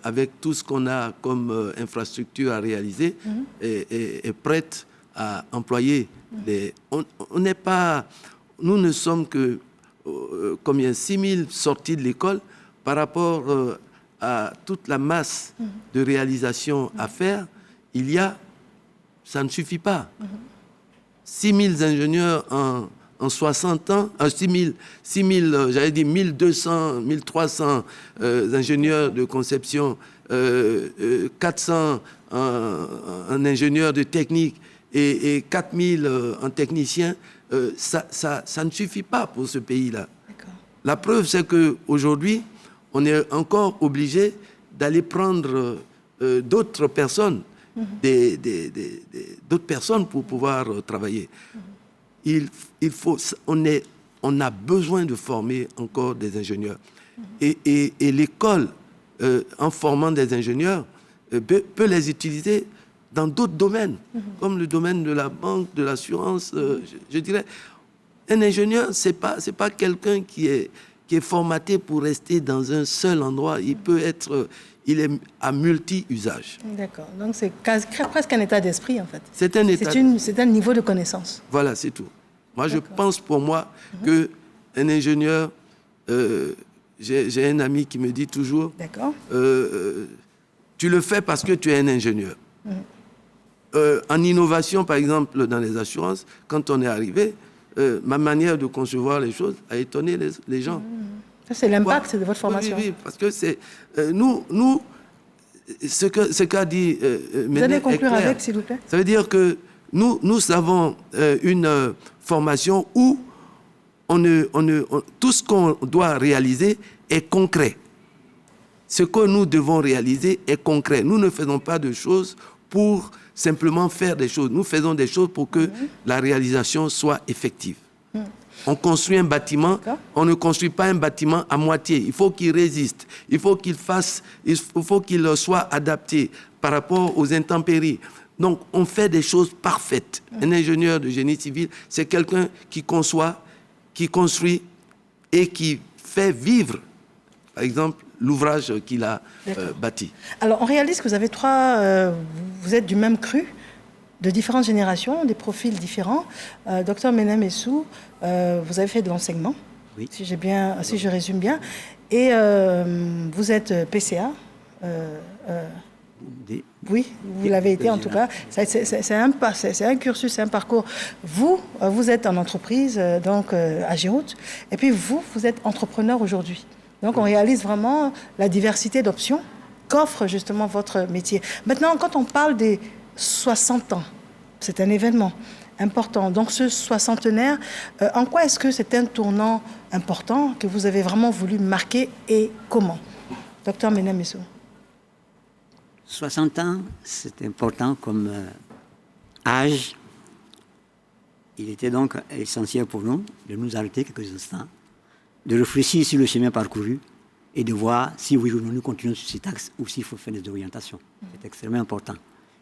avec tout ce qu'on a comme infrastructure à réaliser, est prête à employer. Nous ne sommes que combien 6 000 sorties de l'école par rapport à toute la masse de réalisation à faire. Ça ne suffit pas. 6 000 ingénieurs en 60 ans, 1 200, 1300 ingénieurs de conception, 400 en ingénieurs de technique et 4000 en technicien, ça ne suffit pas pour ce pays-là. La preuve, c'est qu'aujourd'hui, on est encore obligé d'aller prendre d'autres personnes, d'autres personnes pour pouvoir travailler. On a besoin de former encore des ingénieurs. Et l'école, en formant des ingénieurs, peut les utiliser dans d'autres domaines, comme le domaine de la banque, de l'assurance. Je dirais, un ingénieur, c'est pas quelqu'un qui est formaté pour rester dans un seul endroit. Il est à multi-usage. D'accord. Donc c'est presque un état d'esprit, en fait. C'est un état. C'est un niveau de connaissance. Voilà, c'est tout. Moi, je pense pour moi qu'un ingénieur, j'ai un ami qui me dit toujours, tu le fais parce que tu es un ingénieur. En innovation, par exemple, dans les assurances, quand on est arrivé, ma manière de concevoir les choses a étonné les gens. Ça, c'est l'impact de votre formation. Oui, parce que c'est nous, ce qu'a dit vous allez conclure avec, s'il vous plaît. Ça veut dire que nous avons une formation où tout ce qu'on doit réaliser est concret. Ce que nous devons réaliser est concret. Nous ne faisons pas de choses pour simplement faire des choses. Nous faisons des choses pour que la réalisation soit effective. On construit un bâtiment, on ne construit pas un bâtiment à moitié. Il faut qu'il résiste, il faut qu'il soit adapté par rapport aux intempéries. Donc, on fait des choses parfaites. Un ingénieur de génie civil, c'est quelqu'un qui conçoit, qui construit et qui fait vivre, par exemple, l'ouvrage qu'il a bâti. Alors, on réalise que vous avez vous êtes du même cru, de différentes générations, des profils différents. Docteur Menem Essou, vous avez fait de l'enseignement, si je résume bien, et vous êtes PCA. Oui, vous l'avez été en tout cas. C'est un cursus, c'est un parcours. Vous êtes en entreprise, donc à Géoute, et puis vous êtes entrepreneur aujourd'hui. Donc on réalise vraiment la diversité d'options qu'offre justement votre métier. Maintenant, quand on parle des 60 ans, c'est un événement important. Donc ce soixantenaire, en quoi est-ce que c'est un tournant important que vous avez vraiment voulu marquer et comment? Docteur Menem Essou. 60 ans, c'est important comme âge. Il était donc essentiel pour nous de nous arrêter quelques instants, de réfléchir sur le chemin parcouru et de voir si oui ou non nous continuons sur cet axe ou s'il faut faire des orientations. C'est extrêmement important.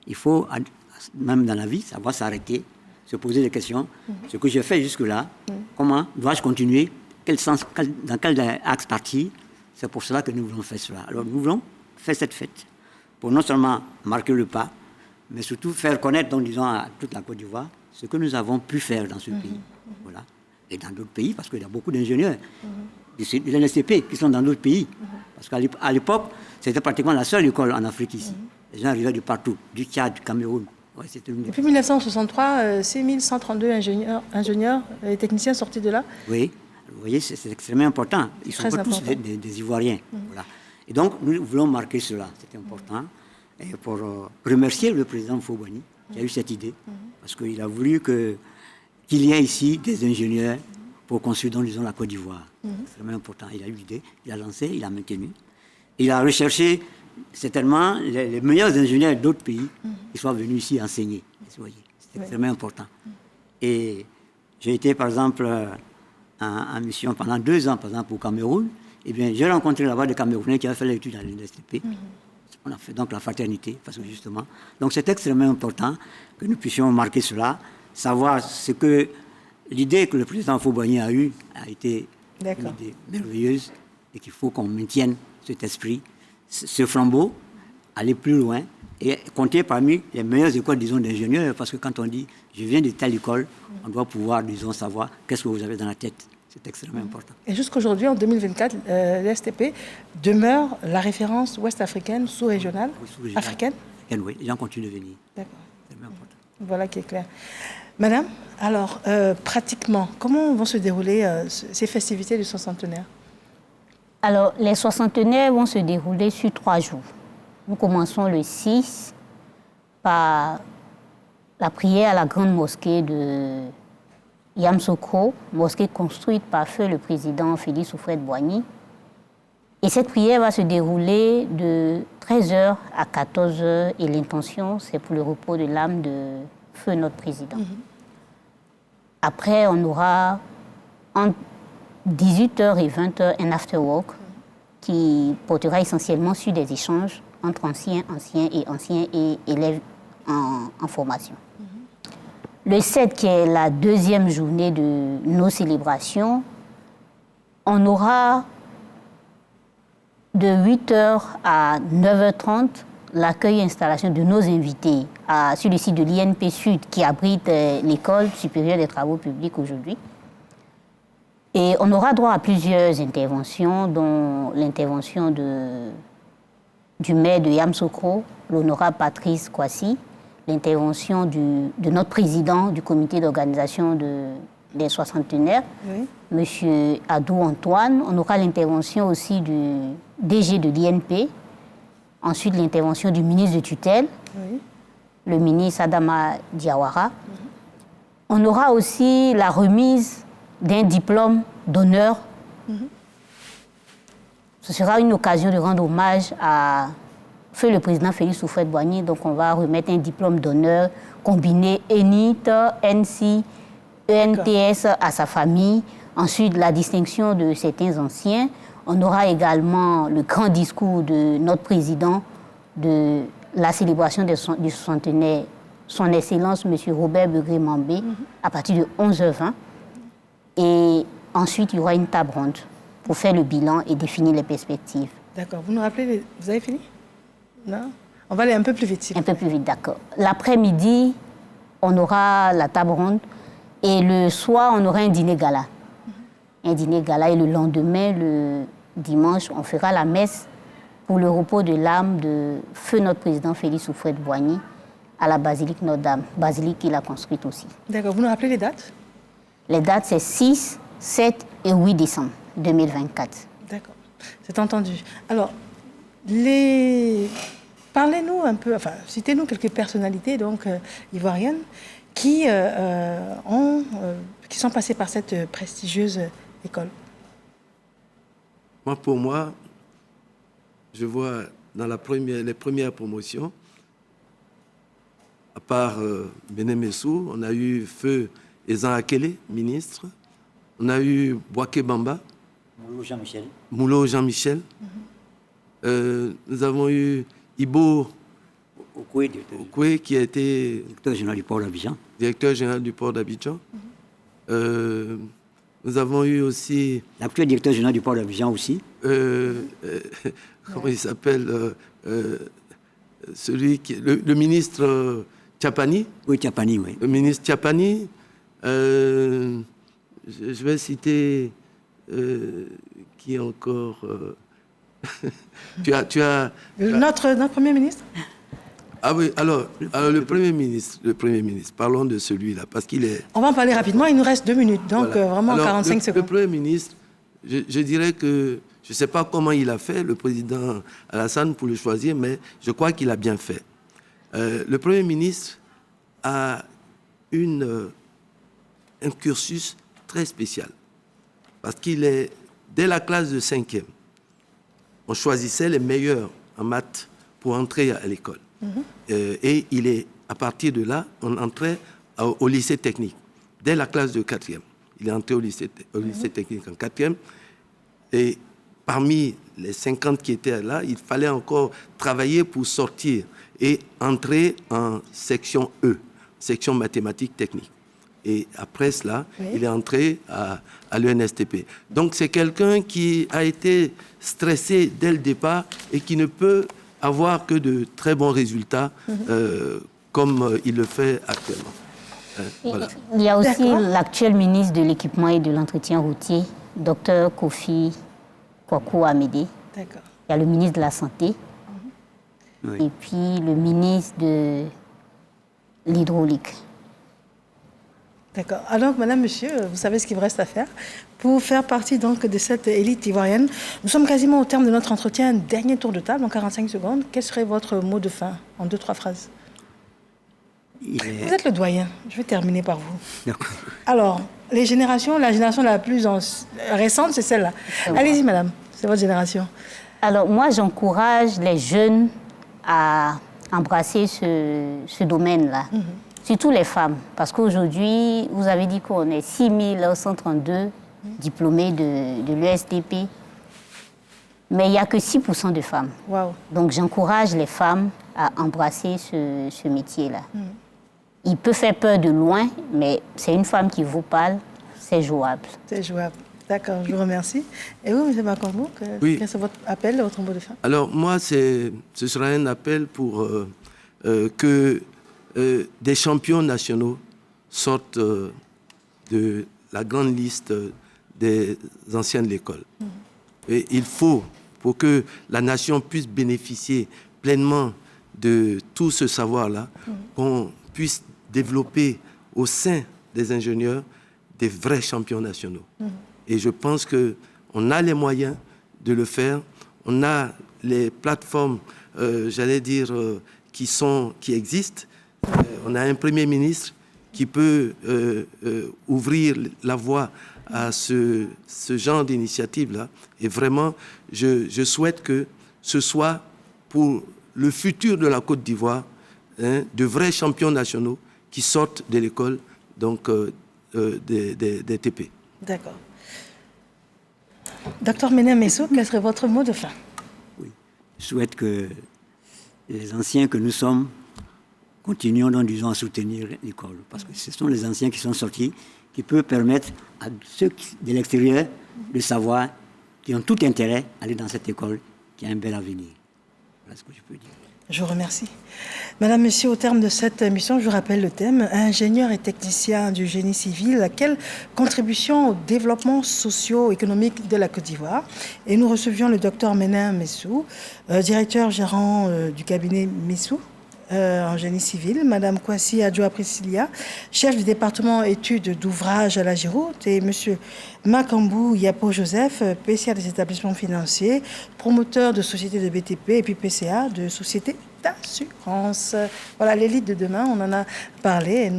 Il faut, même dans la vie, savoir s'arrêter, se poser des questions. Ce que j'ai fait jusque-là, comment dois-je continuer, dans quel axe partir? C'est pour cela que nous voulons faire cela. Alors nous voulons faire cette fête pour non seulement marquer le pas, mais surtout faire connaître, donc, disons, à toute la Côte d'Ivoire ce que nous avons pu faire dans ce pays. Voilà. Et dans d'autres pays, parce qu'il y a beaucoup d'ingénieurs des NSTP qui sont dans d'autres pays. Parce qu'à l'époque, c'était pratiquement la seule école en Afrique ici. Les gens arrivaient de partout, du Tchad, du Cameroun, Ouais, c'était l'une des... Depuis 1963, 6132 ingénieurs et techniciens sortis de là. Oui, vous voyez, c'est extrêmement important. Ils sont pas tous des Ivoiriens. Voilà. Et donc, nous voulons marquer cela. C'était important. Et pour remercier le président Mfwebouani qui a eu cette idée, parce qu'il a voulu qu'il y ait ici des ingénieurs pour construire, disons, la Côte d'Ivoire. C'est extrêmement important. Il a eu l'idée, il a lancé, il a maintenu. Il a recherché certainement les meilleurs ingénieurs d'autres pays qui soient venus ici enseigner. C'est extrêmement important. Et j'ai été, par exemple, en mission pendant 2 ans, par exemple, au Cameroun. Eh bien, j'ai rencontré là-bas des Camerounais qui avaient fait l'étude à l'INSTP. On a fait donc la fraternité, parce que justement. Donc, c'est extrêmement important que nous puissions marquer cela, savoir ce que l'idée que le président Mfwebouani a eue a été une idée merveilleuse et qu'il faut qu'on maintienne cet esprit, ce flambeau, aller plus loin et compter parmi les meilleures écoles, disons, d'ingénieurs, parce que quand on dit « je viens de telle école », on doit pouvoir, disons, savoir qu'est-ce que vous avez dans la tête. C'est extrêmement important. Et jusqu'aujourd'hui, en 2024, l'STP demeure la référence ouest-africaine, sous-régionale, africaine. Oui, les gens continuent de venir. D'accord. C'est vraiment important. Voilà qui est clair. Madame, alors, pratiquement, comment vont se dérouler ces festivités du soixantenaire? Alors, les soixantenaires vont se dérouler sur 3 jours. Nous commençons le 6 par la prière à la grande mosquée de Yamoussoukro, mosquée construite par feu le président Félix Houphouët-Boigny. Et cette prière va se dérouler de 13h à 14h et l'intention, c'est pour le repos de l'âme de feu notre président. Après, on aura entre 18h et 20h un after-work qui portera essentiellement sur des échanges entre anciens et élèves en formation. Le 7, qui est la 2e journée de nos célébrations, on aura de 8h à 9h30 l'accueil et installation de nos invités sur le site de l'INP Sud qui abrite l'École supérieure des travaux publics aujourd'hui. Et on aura droit à plusieurs interventions, dont l'intervention du maire de Yamoussoukro, l'honorable Patrice Kwasi, l'intervention de notre président du comité d'organisation des soixantenaires, M. Adou Antoine. On aura l'intervention aussi du DG de l'INP, ensuite l'intervention du ministre de tutelle, le ministre Adama Diawara. On aura aussi la remise d'un diplôme d'honneur. Ce sera une occasion de rendre hommage à feu le président Félix Houphouët-Boigny. Donc on va remettre un diplôme d'honneur combiné ENIT, NC, ENTS à sa famille. Ensuite, la distinction de certains anciens. On aura également le grand discours de notre président de la célébration du centenaire, son Excellence M. Robert Begré-Mambé, à partir de 11h20. Et ensuite, il y aura une table ronde pour faire le bilan et définir les perspectives. D'accord. Vous nous rappelez, vous avez fini? Non? On va aller un peu plus vite. Un peu plus vite, d'accord. L'après-midi, on aura la table ronde et le soir, on aura un dîner gala. Un dîner gala et le lendemain, le dimanche, on fera la messe pour le repos de l'âme de feu notre président Félix Houphouët-Boigny à la basilique Notre-Dame, basilique qu'il a construite aussi. D'accord. Vous nous rappelez les dates? Les dates, c'est 6, 7 et 8 décembre 2024. D'accord, c'est entendu. Alors, parlez-nous un peu, enfin, citez-nous quelques personnalités donc, ivoiriennes qui sont passées par cette prestigieuse école. Pour moi, je vois dans les premières promotions, à part Bené Messou, on a eu Feu Ezan Akele, ministre. On a eu Boaké Bamba. Moulot Jean-Michel. Nous avons eu Ibo Okwe, qui a été directeur général du port d'Abidjan. Directeur général du port d'Abidjan. Nous avons eu aussi... L'actuel directeur général du port d'Abidjan aussi. Comment il s'appelle celui qui... Le ministre Tchapani. Oui, Tchapani, oui. Le ministre Tchapani. Je vais citer qui encore tu as notre Premier ministre. Ah oui, alors le Premier ministre, parlons de celui-là, parce qu'il est... On va en parler rapidement, il nous reste 2 minutes, donc Voilà. vraiment Alors, 45 secondes. Le Premier ministre, je dirais que, je ne sais pas comment il a fait, le président Alassane, pour le choisir, mais je crois qu'il a bien fait. Le Premier ministre a un cursus très spécial, parce qu'il est, dès la classe de 5e, on choisissait les meilleurs en maths pour entrer à l'école. Et à partir de là, on entrait au lycée technique, dès la classe de 4e. Il est entré au lycée technique en 4e. Et parmi les 50 qui étaient là, il fallait encore travailler pour sortir et entrer en section E, section mathématiques techniques. Et après cela, il est entré à l'ENSTP. Donc c'est quelqu'un qui a été stressé dès le départ et qui ne peut avoir que de très bons résultats comme il le fait actuellement. Voilà. Il y a aussi l'actuel ministre de l'Équipement et de l'Entretien routier, Dr Kofi Kwaku Amede. D'accord. Il y a le ministre de la Santé. Et puis le ministre de l'Hydraulique. D'accord. Alors, madame, monsieur, vous savez ce qu'il vous reste à faire pour faire partie donc de cette élite ivoirienne. Nous sommes quasiment au terme de notre entretien. Dernier tour de table en 45 secondes. Quel serait votre mot de fin en 2-3 phrases? Vous êtes le doyen. Je vais terminer par vous. Alors, la génération la plus récente, c'est celle-là. Allez-y, madame. C'est votre génération. Alors, moi, j'encourage les jeunes à embrasser ce domaine-là. Surtout les femmes, parce qu'aujourd'hui, vous avez dit qu'on est 6132 diplômés de l'ESTP, mais il n'y a que 6% de femmes. Wow. Donc j'encourage les femmes à embrasser ce métier-là. Il peut faire peur de loin, mais c'est une femme qui vous parle, c'est jouable. C'est jouable. D'accord, je vous remercie. Et vous, M. Makambo, quel est votre appel, votre mot de fin? Alors moi, ce sera un appel pour que des champions nationaux sortent de la grande liste des anciens de l'école. Et il faut, pour que la nation puisse bénéficier pleinement de tout ce savoir-là, qu'on puisse développer au sein des ingénieurs des vrais champions nationaux. Et je pense qu'on a les moyens de le faire. On a les plateformes, j'allais dire, qui existent. On a un Premier ministre qui peut ouvrir la voie à ce genre d'initiative-là. Et vraiment, je souhaite que ce soit pour le futur de la Côte d'Ivoire, de vrais champions nationaux qui sortent de l'école, donc des TP. D'accord. Docteur Menem Messou, quel serait votre mot de fin? Oui, je souhaite que les anciens que nous sommes continuons donc, disons, à soutenir l'école, parce que ce sont les anciens qui sont sortis, qui peuvent permettre à ceux de l'extérieur de savoir, qui ont tout intérêt à aller dans cette école, qui a un bel avenir. Voilà ce que je peux dire. Je vous remercie. Madame, Monsieur, au terme de cette émission, je vous rappelle le thème, ingénieur et technicien du génie civil, quelle contribution au développement socio-économique de la Côte d'Ivoire? Et nous recevions le docteur Menem Messou, directeur gérant du cabinet Messou, en génie civil, Madame Kwasi Adjoa Priscilla, chef du département études d'ouvrage à la Giroute, et Monsieur Makambo Yapo Joseph, PCA des établissements financiers, promoteur de sociétés de BTP et puis PCA de sociétés d'assurance. Voilà, l'élite de demain, on en a parlé et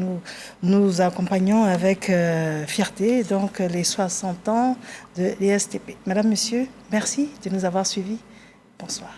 nous accompagnons avec fierté donc les 60 ans de l'ESTP. Madame, Monsieur, merci de nous avoir suivis. Bonsoir.